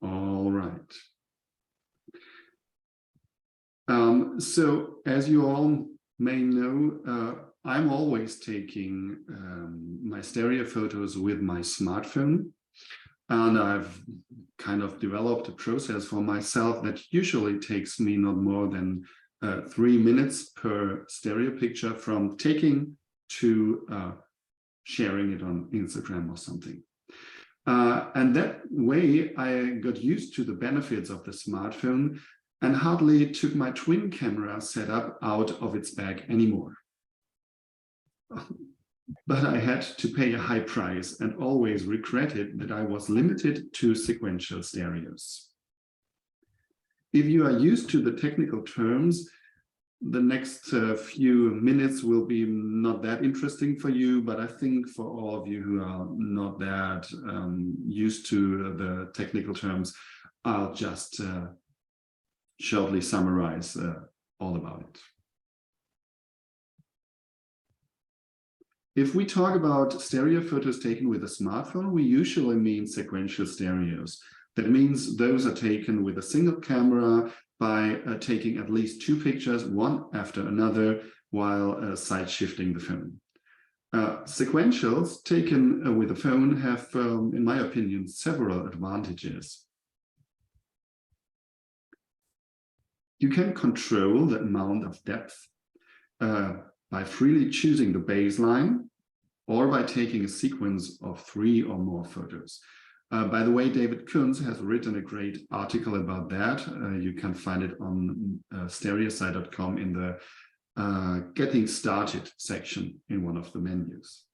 All right. So as you all may know, I'm always taking my stereo photos with my smartphone, and I've kind of developed a process for myself that usually takes me not more than 3 minutes per stereo picture, from taking to sharing it on Instagram or something. And that way I got used to the benefits of the smartphone and hardly took my twin camera setup out of its bag anymore. But I had to pay a high price and always regretted that I was limited to sequential stereos. If you are used to the technical terms, the next few minutes will be not that interesting for you, but I think for all of you who are not that used to the technical terms, I'll just shortly summarize all about it. If we talk about stereo photos taken with a smartphone, we usually mean sequential stereos. That means those are taken with a single camera by taking at least 2 pictures, one after another, while side shifting the phone. Sequentials taken with a phone have, in my opinion, several advantages. You can control the amount of depth by freely choosing the baseline, or by taking a sequence of 3 or more photos. By the way, David Kunz has written a great article about that. You can find it on stereosci.com in the Getting Started section in one of the menus.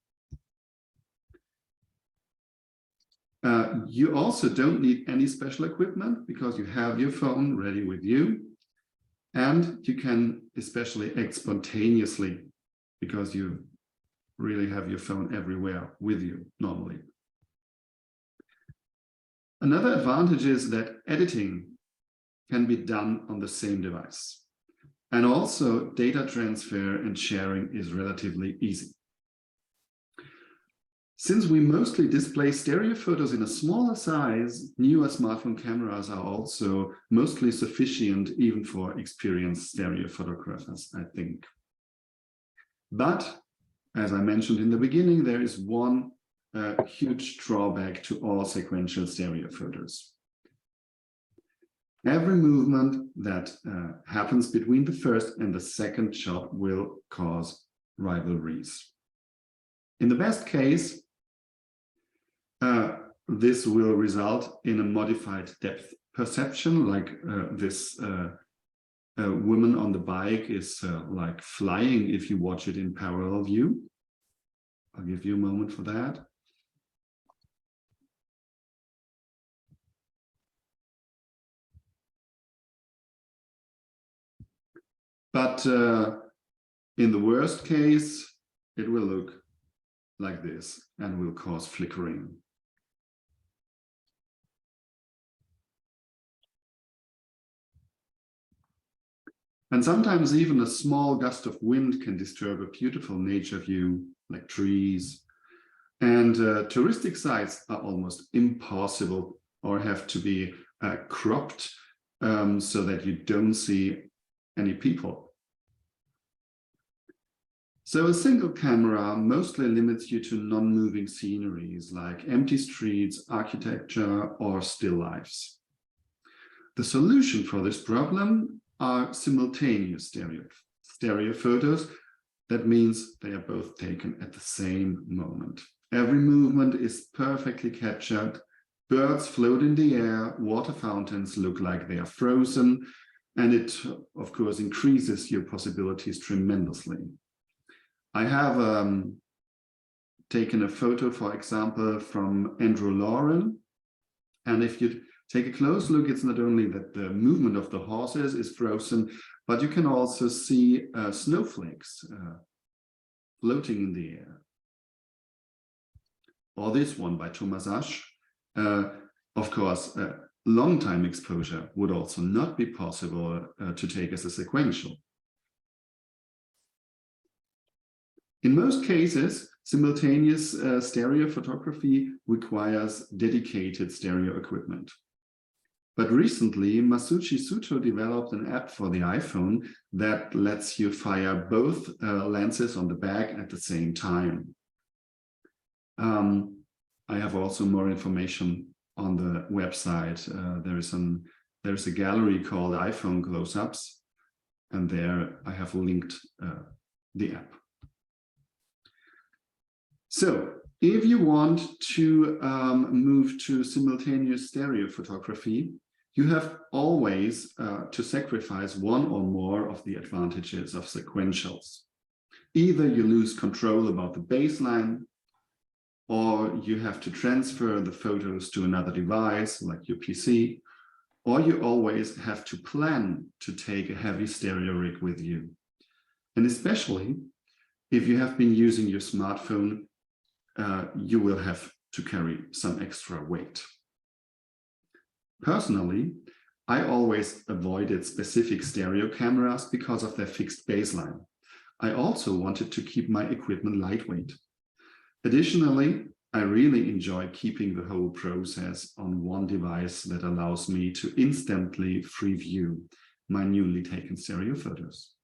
You also don't need any special equipment because you have your phone ready with you. And you can especially act spontaneously because you really have your phone everywhere with you normally. Another advantage is that editing can be done on the same device. And also data transfer and sharing is relatively easy. Since we mostly display stereo photos in a smaller size, newer smartphone cameras are also mostly sufficient even for experienced stereo photographers, I think. But, as I mentioned in the beginning, there is one huge drawback to all sequential stereo photos. Every movement that happens between the first and the second shot will cause rivalries. In the best case, this will result in a modified depth perception, like this woman on the bike is like flying if you watch it in parallel view. I'll give you a moment for that. But in the worst case, it will look like this and will cause flickering. And sometimes even a small gust of wind can disturb a beautiful nature view, like trees. And touristic sites are almost impossible or have to be cropped so that you don't see any people. So a single camera mostly limits you to non-moving sceneries like empty streets, architecture, or still lifes. The solution for this problem are simultaneous stereo photos. That means they are both taken at the same moment. Every movement is perfectly captured. Birds float in the air, water fountains look like they are frozen, and it, of course, increases your possibilities tremendously. I have taken a photo, for example, from Andrew Lauren, and if you take a close look, it's not only that the movement of the horses is frozen, but you can also see snowflakes floating in the air. Or this one by Thomas Asch. Of course, long time exposure would also not be possible to take as a sequential. In most cases, simultaneous stereo photography requires dedicated stereo equipment. But recently, Masushi Suto developed an app for the iPhone that lets you fire both lenses on the back at the same time. I have also more information on the website. There's a gallery called iPhone Close-Ups, and there I have linked the app. So if you want to move to simultaneous stereo photography, you have always to sacrifice one or more of the advantages of sequentials. Either you lose control about the baseline, or you have to transfer the photos to another device like your PC, or you always have to plan to take a heavy stereo rig with you. And especially if you have been using your smartphone, you will have to carry some extra weight. Personally, I always avoided specific stereo cameras because of their fixed baseline. I also wanted to keep my equipment lightweight. Additionally, I really enjoy keeping the whole process on one device that allows me to instantly free view my newly taken stereo photos.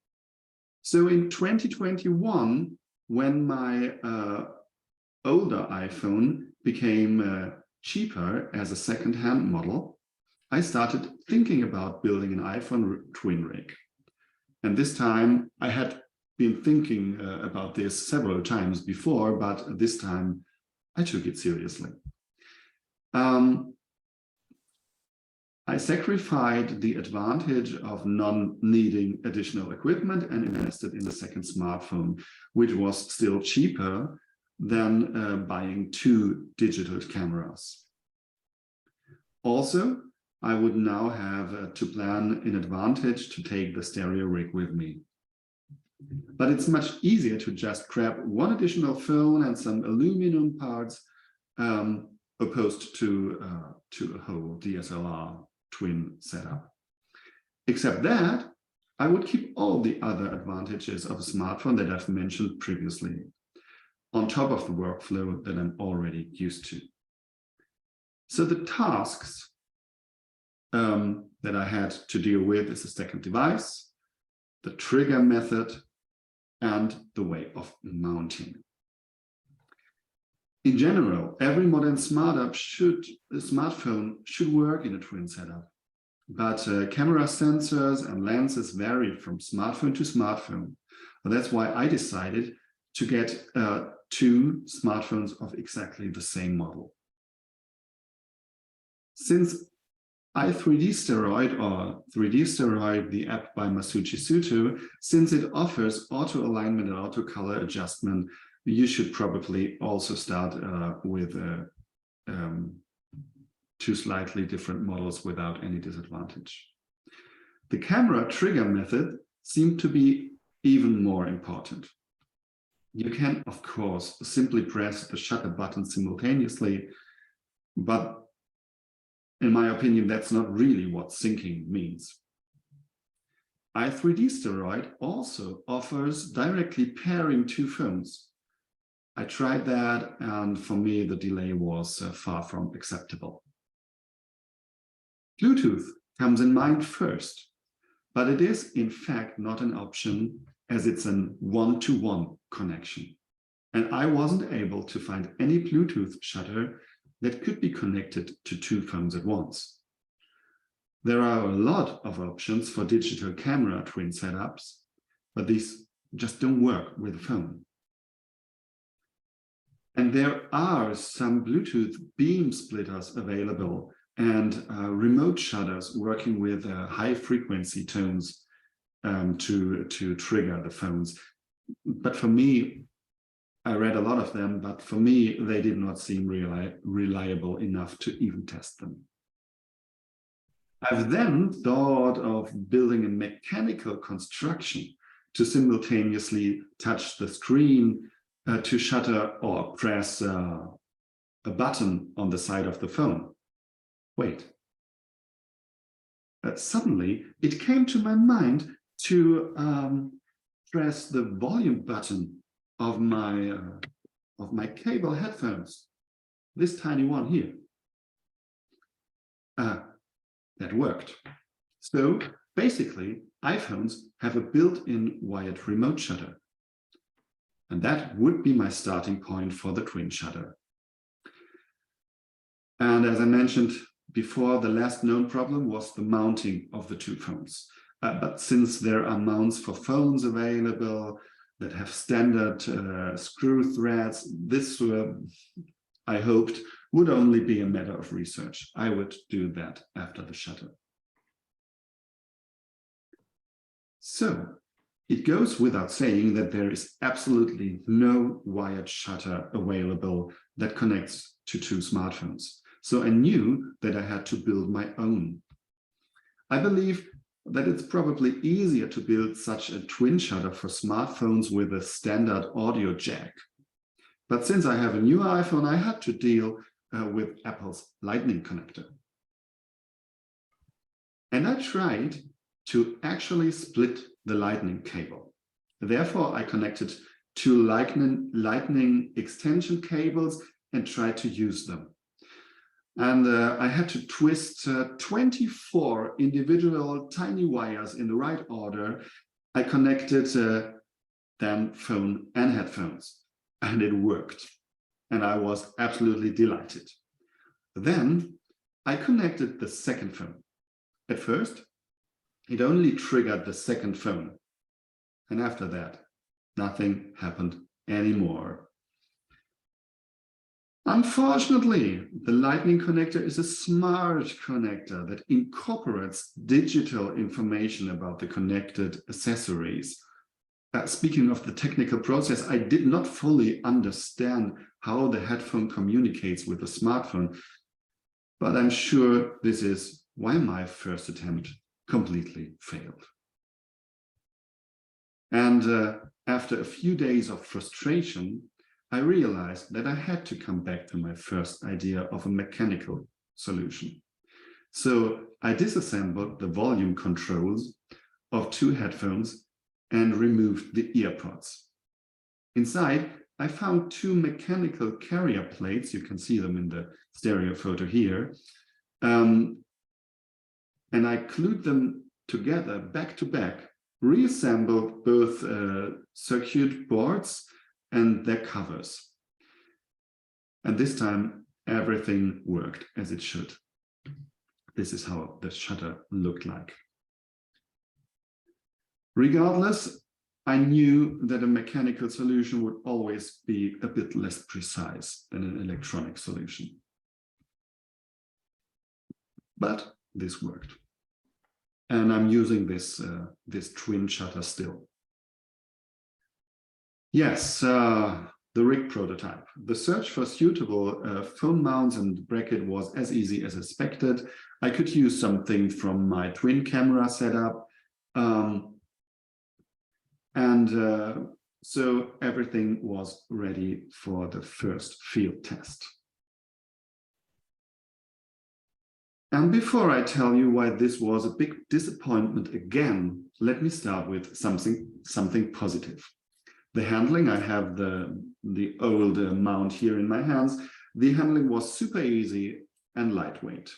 So in 2021, when my older iPhone became cheaper as a second-hand model, I started thinking about building an iPhone twin rig. And this time I had been thinking about this several times before, but this time I took it seriously. I sacrificed the advantage of non-needing additional equipment and invested in the second smartphone, which was still cheaper than buying 2 digital cameras. Also, I would now have to plan in advance to take the stereo rig with me. But it's much easier to just grab one additional phone and some aluminum parts opposed to a whole DSLR twin setup. Except that I would keep all the other advantages of a smartphone that I've mentioned previously, on top of the workflow that I'm already used to. So the tasks that I had to deal with is the second device, the trigger method, and the way of mounting. In general, every modern smartphone should work in a twin setup, but camera sensors and lenses vary from smartphone to smartphone. And that's why I decided to get 2 smartphones of exactly the same model. Since i3D Steroid, or 3D Steroid, the app by Masushi Suto, since it offers auto alignment and auto color adjustment, you should probably also start with 2 slightly different models without any disadvantage. The camera trigger method seemed to be even more important. You can, of course, simply press the shutter button simultaneously, but in my opinion, that's not really what syncing means. i3D Steroid also offers directly pairing 2 phones. I tried that, and for me, the delay was far from acceptable. Bluetooth comes in mind first, but it is in fact not an option, as it's an one-to-one connection. And I wasn't able to find any Bluetooth shutter that could be connected to 2 phones at once. There are a lot of options for digital camera twin setups, but these just don't work with a phone. And there are some Bluetooth beam splitters available and remote shutters working with high frequency tones to trigger the phones. But for me, I read a lot of them, but for me, they did not seem reliable enough to even test them. I've then thought of building a mechanical construction to simultaneously touch the screen to shutter or press a button on the side of the phone. Wait. Suddenly, it came to my mind to press the volume button of my cable headphones, this tiny one here. that worked. So basically, iPhones have a built-in wired remote shutter. And that would be my starting point for the twin shutter. And as I mentioned before, the last known problem was the mounting of the two phones. But since there are mounts for phones available that have standard screw threads, this, I hoped, would only be a matter of research. I would do that after the shutter. So it goes without saying that there is absolutely no wired shutter available that connects to two smartphones. So I knew that I had to build my own. I believe that it's probably easier to build such a twin shutter for smartphones with a standard audio jack. But since I have a new iPhone, I had to deal with Apple's Lightning connector. And I tried to actually split the Lightning cable. Therefore, I connected two Lightning extension cables and tried to use them. And I had to twist 24 individual tiny wires in the right order. I connected them phone and headphones, and it worked. And I was absolutely delighted. Then I connected the second phone. At first, it only triggered the second phone. And after that, nothing happened anymore. Unfortunately, the Lightning connector is a smart connector that incorporates digital information about the connected accessories. Speaking of the technical process, I did not fully understand how the headphone communicates with the smartphone, but I'm sure this is why my first attempt completely failed. And after a few days of frustration, I realized that I had to come back to my first idea of a mechanical solution. So I disassembled the volume controls of two headphones and removed the earpods. Inside, I found two mechanical carrier plates. You can see them in the stereo photo here. And I glued them together back to back, reassembled both circuit boards and their covers. And this time, everything worked as it should. This is how the shutter looked like. Regardless, I knew that a mechanical solution would always be a bit less precise than an electronic solution. But this worked. And I'm using this twin shutter still. Yes, the rig prototype. The search for suitable phone mounts and bracket was as easy as expected. I could use something from my twin camera setup. So everything was ready for the first field test. And before I tell you why this was a big disappointment again, let me start with something positive. The handling, I have the old mount here in my hands. The handling was super easy and lightweight.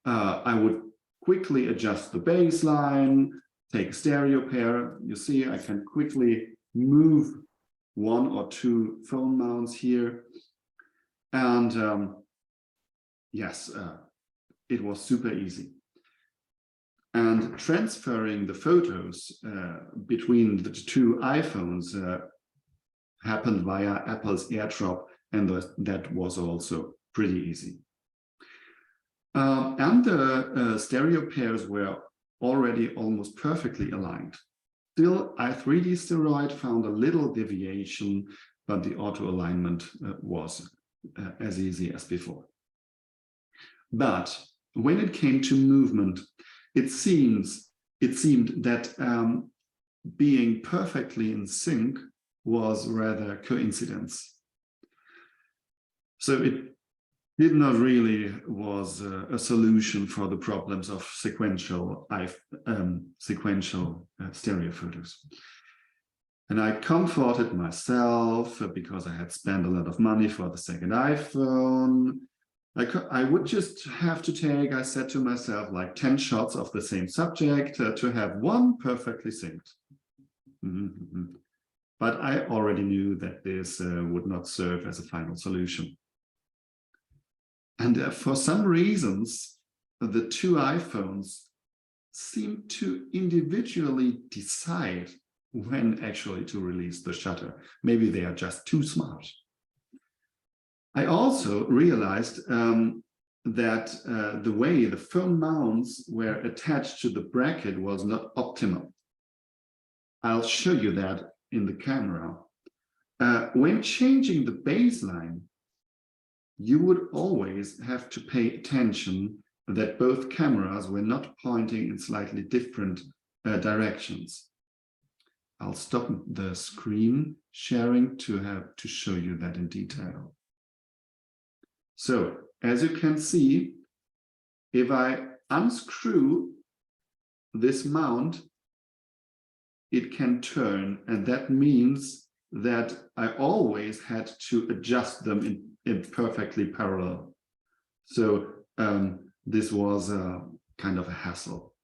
I would quickly adjust the baseline, take a stereo pair. You see, I can quickly move one or two phone mounts here. And yes, it was super easy. And transferring the photos between the two iPhones happened via Apple's AirDrop, and that was also pretty easy. And the stereo pairs were already almost perfectly aligned. Still, i3D Steroid found a little deviation, but the auto alignment was as easy as before. But when it came to movement, it seemed that being perfectly in sync was rather coincidence. So it did not really was a solution for the problems of sequential stereo photos. And I comforted myself because I had spent a lot of money for the second iPhone. I would just have to take, I said to myself, like 10 shots of the same subject to have one perfectly synced. But I already knew that this would not serve as a final solution. And for some reasons, the two iPhones seem to individually decide when actually to release the shutter. Maybe they are just too smart. I also realized that the way the phone mounts were attached to the bracket was not optimal. I'll show you that in the camera. When changing the baseline, you would always have to pay attention that both cameras were not pointing in slightly different directions. I'll stop the screen sharing to show you that in detail. So, as you can see, if I unscrew this mount, it can turn, and that means that I always had to adjust them in perfectly parallel. So this was kind of a hassle.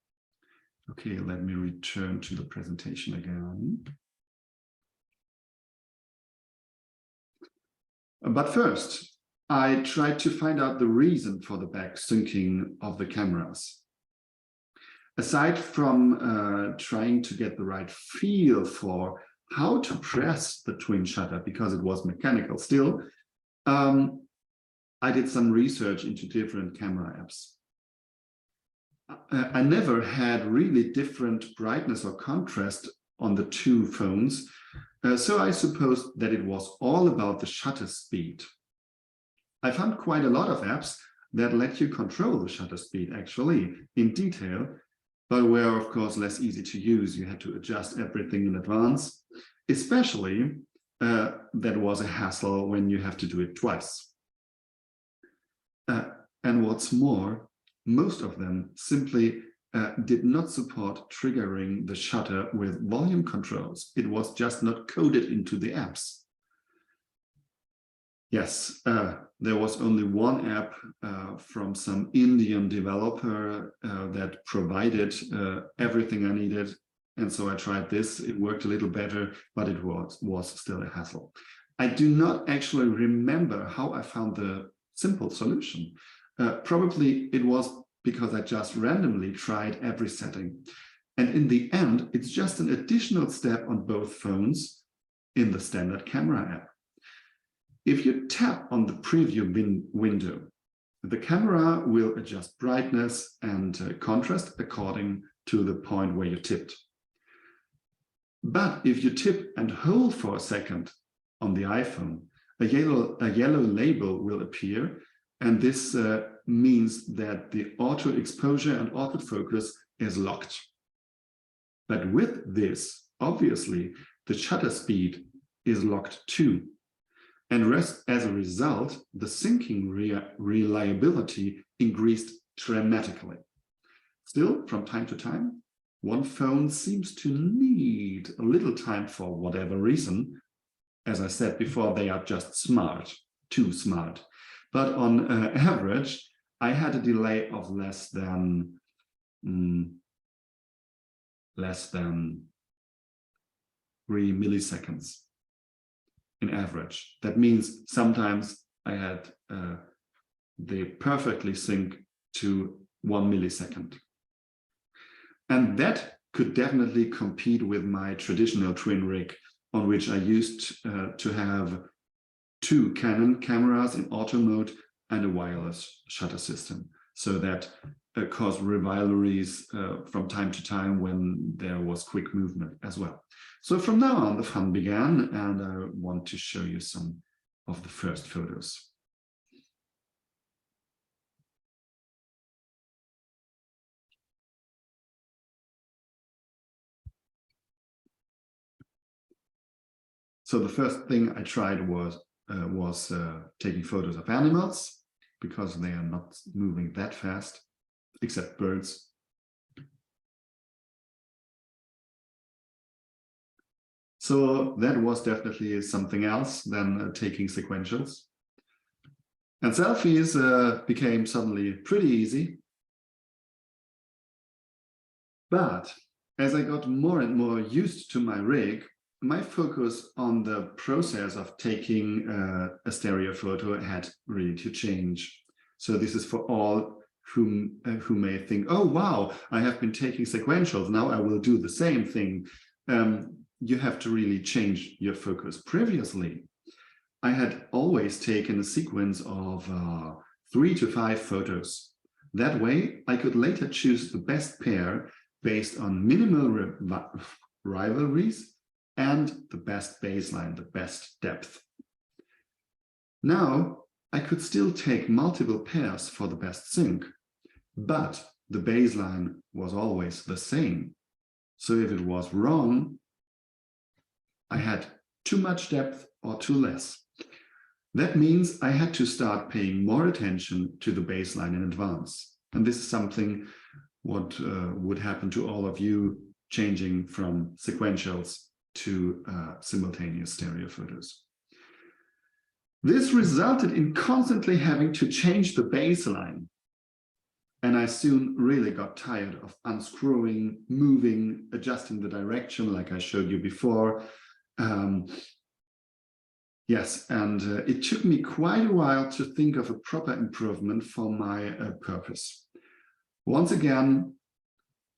Okay, let me return to the presentation again. But first, I tried to find out the reason for the back syncing of the cameras. Aside from trying to get the right feel for how to press the twin shutter, because it was mechanical still, I did some research into different camera apps. I never had really different brightness or contrast on the two phones, so I supposed that it was all about the shutter speed. I found quite a lot of apps that let you control the shutter speed actually in detail, but were of course less easy to use. You had to adjust everything in advance, especially that was a hassle when you have to do it twice. And what's more, most of them simply did not support triggering the shutter with volume controls. It was just not coded into the apps. Yes, there was only one app from some Indian developer that provided everything I needed. And so I tried this. It worked a little better, but it was still a hassle. I do not actually remember how I found the simple solution. Probably it was because I just randomly tried every setting. And in the end, it's just an additional step on both phones in the standard camera app. If you tap on the preview window, the camera will adjust brightness and contrast according to the point where you tipped. But if you tip and hold for a second on the iPhone, a yellow label will appear, and this means that the auto exposure and autofocus is locked. But with this, obviously, the shutter speed is locked too. And as a result, the syncing reliability increased dramatically. Still, from time to time, one phone seems to need a little time for whatever reason. As I said before, they are just smart, too smart. But on average, I had a delay of less than 3 milliseconds. In average. That means sometimes I had they perfectly sync to 1 millisecond. And that could definitely compete with my traditional twin rig, on which I used to have 2 Canon cameras in auto mode and a wireless shutter system. So that caused rivalries from time to time when there was quick movement as well. So from now on, the fun began, and I want to show you some of the first photos. So the first thing I tried was taking photos of animals, because they are not moving that fast, except birds. So that was definitely something else than taking sequentials. And selfies became suddenly pretty easy. But as I got more and more used to my rig, my focus on the process of taking a stereo photo had really to change. So this is for all who may think, oh, wow, I have been taking sequentials, now I will do the same thing. You have to really change your focus. Previously, I had always taken a sequence of 3 to 5 photos. That way, I could later choose the best pair based on minimal rivalries and the best baseline, the best depth. Now, I could still take multiple pairs for the best sync, but the baseline was always the same. So if it was wrong, I had too much depth or too less. That means I had to start paying more attention to the baseline in advance. And this is something what would happen to all of you changing from sequentials to simultaneous stereo photos. This resulted in constantly having to change the baseline. And I soon really got tired of unscrewing, moving, adjusting the direction like I showed you before. Yes, and it took me quite a while to think of a proper improvement for my purpose. Once again,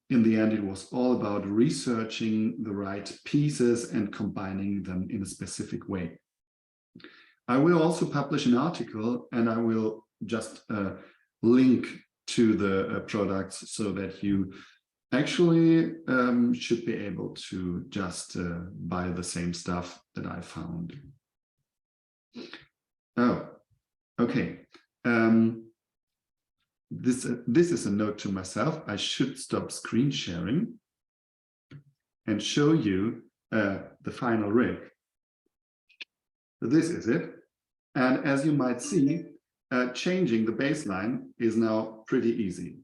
in the end, it was all about researching the right pieces and combining them in a specific way. I will also publish an article, and I will just link to the products so that you actually should be able to just buy the same stuff that I found. Oh, okay. This is a note to myself. I should stop screen sharing and show you the final rig. This is it. And as you might see, changing the baseline is now pretty easy.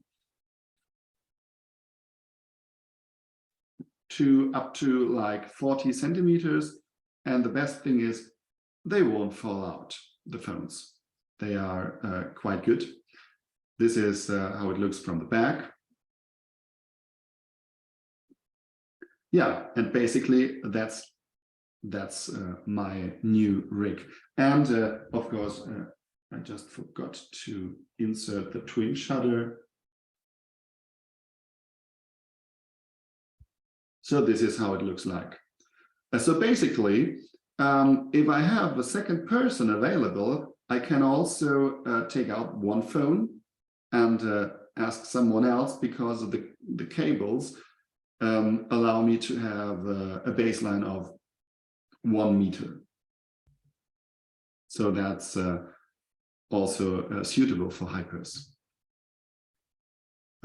Up to like 40 centimeters. And the best thing is they won't fall out, the phones. They are quite good. This is how it looks from the back. Yeah, and basically that's my new rig. And of course, I just forgot to insert the twin shutter. So this is how it looks like. So basically, if I have a second person available, I can also take out one phone and ask someone else, because of the cables allow me to have a baseline of 1 meter. So that's also suitable for hypers.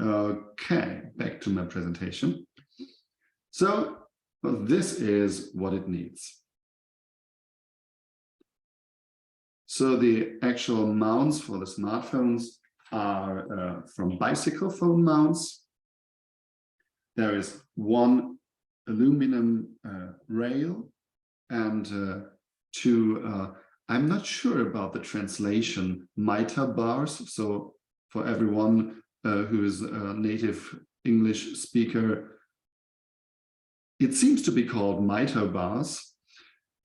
Okay, back to my presentation. So this is what it needs. So the actual mounts for the smartphones are from bicycle phone mounts. There is one aluminum rail and two, I'm not sure about the translation, mitre bars. So for everyone who is a native English speaker, it seems to be called mitre bars.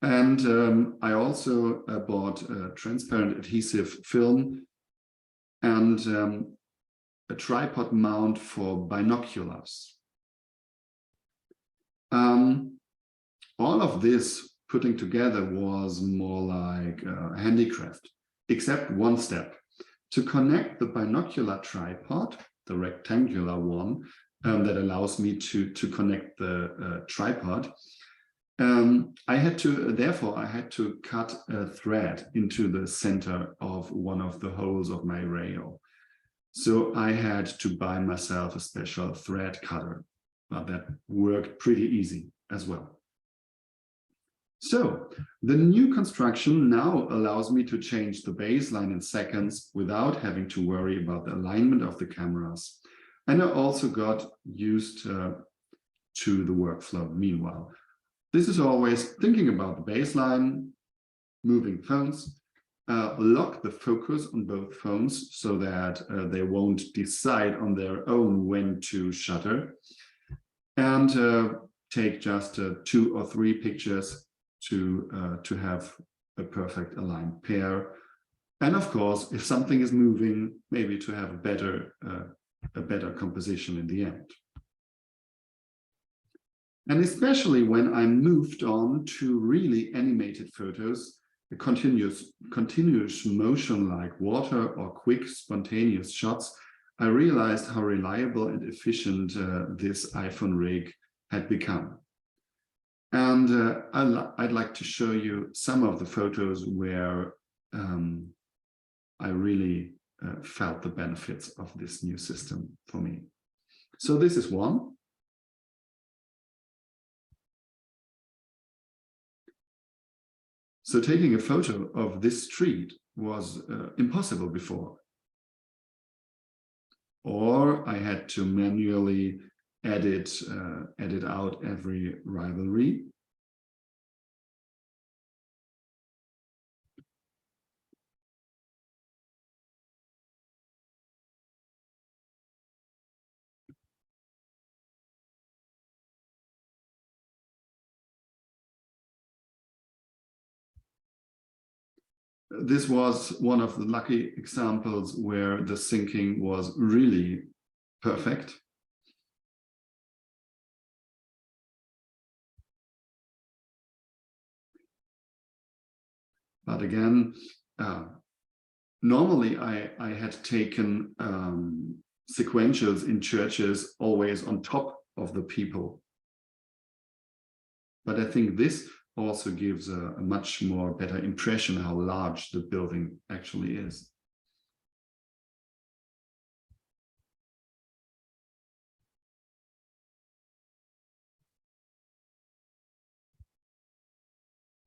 And I also bought a transparent adhesive film and a tripod mount for binoculars. All of this putting together was more like handicraft, except one step. To connect the binocular tripod, the rectangular one, that allows me to connect the tripod, therefore I had to cut a thread into the center of one of the holes of my rail. So I had to buy myself a special thread cutter, but that worked pretty easy as well. So the new construction now allows me to change the baseline in seconds without having to worry about the alignment of the cameras. And I also got used to the workflow meanwhile. This is always thinking about the baseline, moving phones, lock the focus on both phones so that they won't decide on their own when to shutter, and take just 2 or 3 pictures to have a perfect aligned pair. And of course, if something is moving, maybe to have a better composition in the end. And especially when I moved on to really animated photos, a continuous motion like water or quick spontaneous shots, I realized how reliable and efficient this iPhone rig had become. And I'd like to show you some of the photos where I really felt the benefits of this new system for me. So this is one. So taking a photo of this street was impossible before. Or I had to manually edit out every rivalry. This was one of the lucky examples where the syncing was really perfect. But again, normally I had taken sequentials in churches always on top of the people. But I think this also gives a much more better impression how large the building actually is.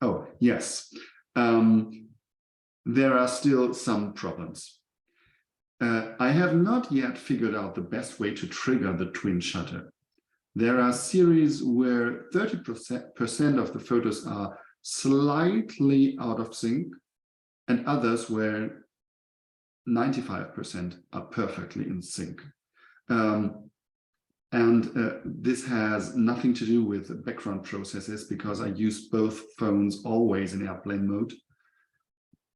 Oh, yes. There are still some problems. I have not yet figured out the best way to trigger the twin shutter. There are series where 30% of the photos are slightly out of sync, and others where 95% are perfectly in sync. This has nothing to do with background processes because I use both phones always in airplane mode.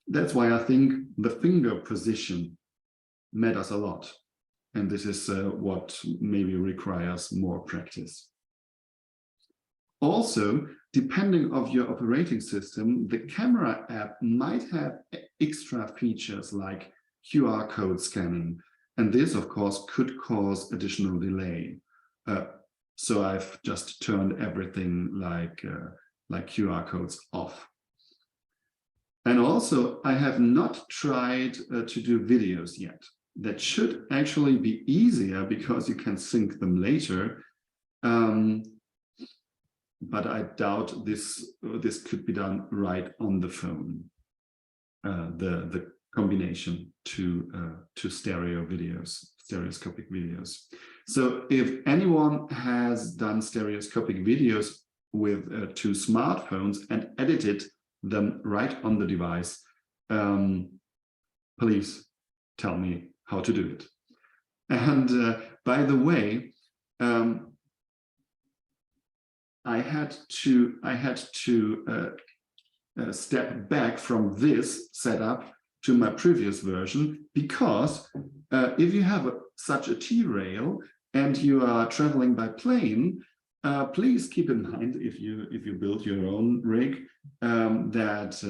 That's why I think the finger position matters a lot. And this is what maybe requires more practice. Also, depending on your operating system, the camera app might have extra features like QR code scanning. And this, of course, could cause additional delay. So I've just turned everything like QR codes off. And also, I have not tried to do videos yet. That should actually be easier because you can sync them later. But I doubt this could be done right on the phone. The combination to stereo videos, stereoscopic videos. So if anyone has done stereoscopic videos with 2 smartphones and edited them right on the device, please tell me how to do it. And by the way, I had to step back from this setup to my previous version because if you have such a T-rail and you are traveling by plane, please keep in mind if you build your own rig that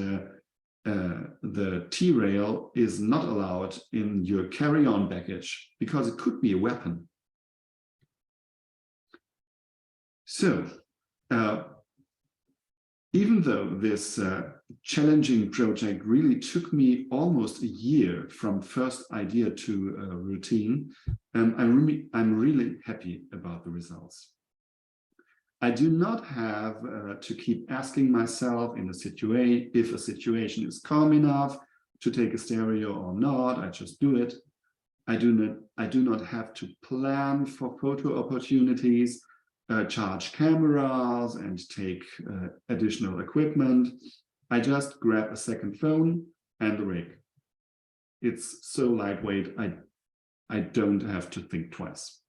the T-rail is not allowed in your carry-on baggage because it could be a weapon. So, even though this challenging project really took me almost a year from first idea to routine, I'm really happy about the results. I do not have to keep asking myself if a situation is calm enough to take a stereo or not. I just do it. I do not have to plan for photo opportunities, charge cameras, and take additional equipment. I just grab a second phone, and the rig. It's so lightweight, I don't have to think twice.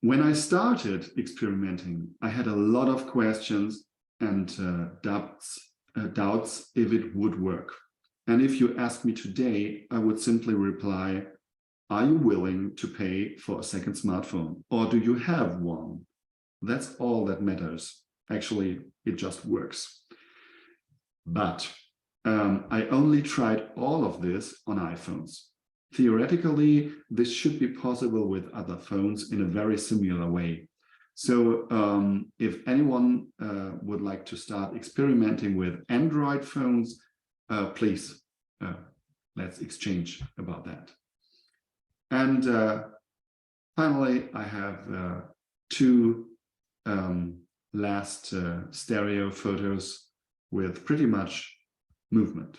When I started experimenting, I had a lot of questions and doubts if it would work. And if you ask me today, I would simply reply, are you willing to pay for a second smartphone? Or do you have one? That's all that matters. Actually, it just works. But I only tried all of this on iPhones. Theoretically, this should be possible with other phones in a very similar way. So if anyone would like to start experimenting with Android phones, please, let's exchange about that. And finally, I have two last stereo photos with pretty much movement.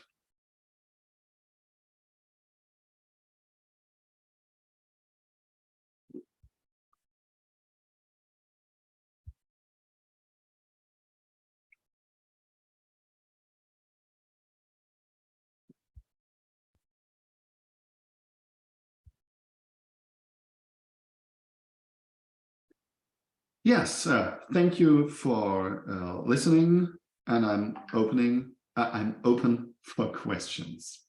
Yes, thank you for listening, and I'm open for questions.